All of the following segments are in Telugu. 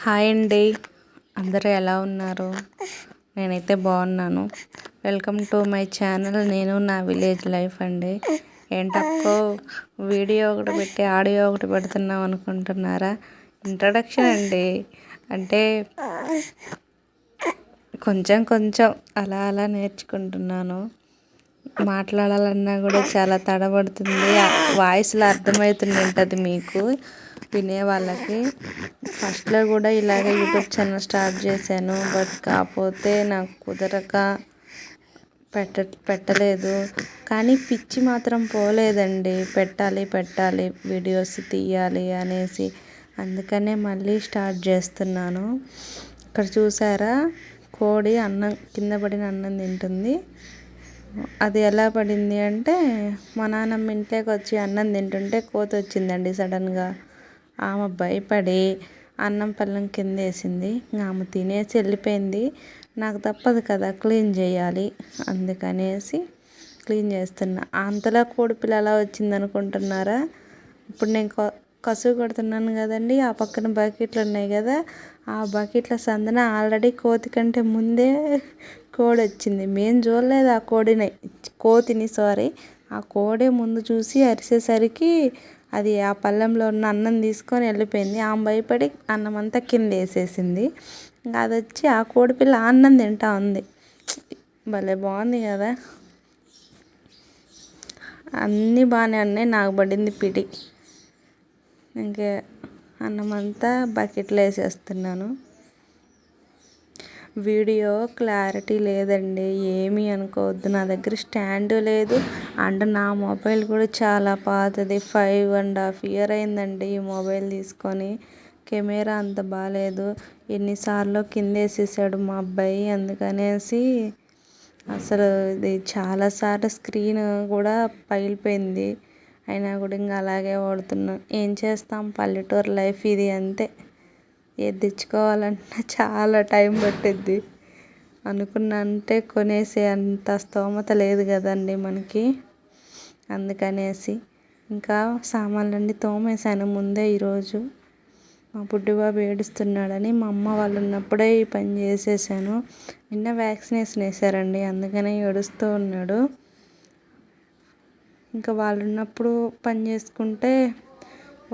హాయ్ అండి, అందరూ ఎలా ఉన్నారు? నేనైతే బాగున్నాను. Welcome to my channel. నేను నా విలేజ్ లైఫ్ అండి. ఏంటక్కో వీడియో ఒకటి పెట్టి ఆడియో ఒకటి పెడుతున్నాం అనుకుంటున్నారా? ఇంట్రడక్షన్ అండి. అంటే కొంచెం కొంచెం అలా అలా నేర్చుకుంటున్నాను. మాట్లాడాలన్నా కూడా చాలా తడబడుతుంది. వాయిస్లో అర్థమవుతుంది ఉంటుంది మీకు వినే వాళ్ళకి. ఫస్ట్లో కూడా ఇలాగే యూట్యూబ్ ఛానల్ స్టార్ట్ చేశాను. బట్ కాకపోతే నాకు కుదరక పెట్టలేదు. కానీ పిచ్చి మాత్రం పోలేదండి. పెట్టాలి వీడియోస్ తీయాలి అనేసి. అందుకనే మళ్ళీ స్టార్ట్ చేస్తున్నాను. ఇక్కడ చూసారా, కోడి అన్నం కింద పడిన అన్నం తింటుంది. అది ఎలా పడింది అంటే, మా నాన్నమ్మ ఇంట్లోకి వచ్చి అన్నం తింటుంటే కోతి వచ్చిందండి సడన్గా. ఆమె భయపడి అన్నం పళ్ళెం కింద వేసింది. ఆమె తినేసి వెళ్ళిపోయింది. నాకు తప్పదు కదా, క్లీన్ చేయాలి. అందుకనేసి క్లీన్ చేస్తున్నా. అంతలా కోడిపిల్ల ఎలా వచ్చింది అనుకుంటున్నారా? ఇప్పుడు నేను కసువు కొడుతున్నాను కదండి, ఆ పక్కన బకెట్లు ఉన్నాయి కదా, ఆ బకెట్ల సందన ఆల్రెడీ కోతి కంటే ముందే కోడి వచ్చింది. మేము చూడలేదు ఆ కోతిని. ఆ కోడే ముందు చూసి అరిసేసరికి అది ఆ పళ్ళెంలో ఉన్న అన్నం తీసుకొని వెళ్ళిపోయింది. ఆమె భయపడి అన్నం అంతా కింద వేసేసింది. ఇంకా అది వచ్చి ఆ కోడిపిల్ల అన్నం తింటా ఉంది. భలే బాగుంది కదా. అన్నీ బాగానే ఉన్నాయి, నాకు పడింది పిడి. ఇంకా అన్నం అంతా బకెట్లో వేసేస్తున్నాను. వీడియో క్లారిటీ లేదండి, ఏమీ అనుకోవద్దు. నా దగ్గర స్టాండు లేదు. అండ్ నా మొబైల్ కూడా చాలా పాతది. 5.5 years అయిందండి ఈ మొబైల్ తీసుకొని. కెమెరా అంత బాగాలేదు. ఎన్నిసార్లు కింద వేసేసాడు మా అబ్బాయి. అందుకనేసి అసలు ఇది చాలాసార్లు స్క్రీన్ కూడా పగిలిపోయింది. అయినా కూడా ఇంకా అలాగే వాడుతున్నాం. ఏం చేస్తాం, పల్లెటూరు లైఫ్ ఇది, అంతే. ఏది తెచ్చుకోవాలంటే చాలా టైం పట్టుద్ది. అనుకున్నంటే కొనేసే అంత స్తోమత లేదు కదండి మనకి. అందుకనేసి ఇంకా సామాన్లన్నీ తోమేశాను ముందే ఈరోజు. మా బుడ్డిబాబు ఏడుస్తున్నాడని మా అమ్మ వాళ్ళు ఉన్నప్పుడే ఈ పని చేసేసాను. నిన్న వ్యాక్సినేషన్ వేసారండి, అందుకనే ఏడుస్తూ ఉన్నాడు. ఇంకా వాళ్ళు ఉన్నప్పుడు పని చేసుకుంటే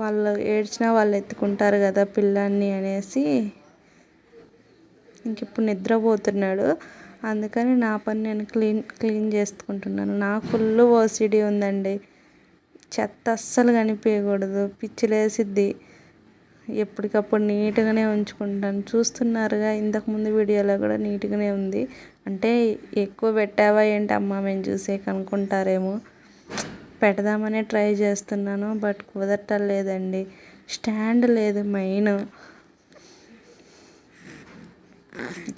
వాళ్ళు ఏడ్చినా వాళ్ళు ఎత్తుకుంటారు కదా పిల్లాన్ని అనేసి ఇంక ఇప్పుడు నిద్రపోతున్నాడు. అందుకని నా పని నేను క్లీన్ చేసుకుంటున్నాను. నాకు ఫుల్ ఓసిడి ఉందండి. చెత్త అస్సలు కనిపించకూడదు, పిచ్చిలేసిద్ది. ఎప్పటికప్పుడు నీట్గానే ఉంచుకుంటాను. చూస్తున్నారుగా, ఇంతకుముందు వీడియోలో కూడా నీట్గానే ఉంది. అంటే ఎక్కువ పెట్టావా ఏంటి అమ్మ మేము చూసే కనుక్కుంటారేమో, పెడదామనే ట్రై చేస్తున్నాను. బట్ కుదరటం లేదండి. స్టాండ్ లేదు మెయిన్.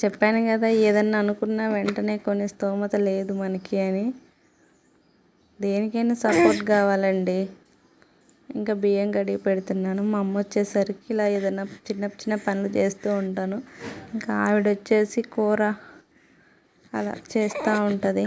చెప్పాను కదా, ఏదన్నా అనుకున్నా వెంటనే కొనే స్తోమత లేదు మనకి అని. దేనికైనా సపోర్ట్ కావాలండి. ఇంకా బియ్యం కడిగి పెడుతున్నాను. మా అమ్మ వచ్చేసరికి ఇలా ఏదైనా చిన్న చిన్న పనులు చేస్తూ ఉంటాను. ఇంకా ఆవిడ వచ్చేసి కూర అలా చేస్తూ ఉంటుంది.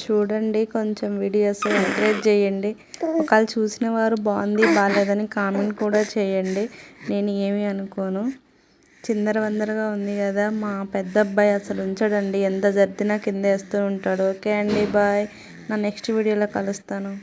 చూడండి, కొంచెం వీడియోస్ ఎంకరేజ్ చేయండి. ఒకవేళ చూసిన వారు బాగుంది బాగాలేదని కామెంట్ కూడా చేయండి. నేను ఏమీ అనుకోను. చిందరవందరగా ఉంది కదా. మా పెద్ద అబ్బాయి అసలు ఉంచడండి, ఎంత జరిదినా కింద వేస్తూ ఉంటాడు. ఓకే అండి, బాయ్. నా నెక్స్ట్ వీడియోలో కలుస్తాను.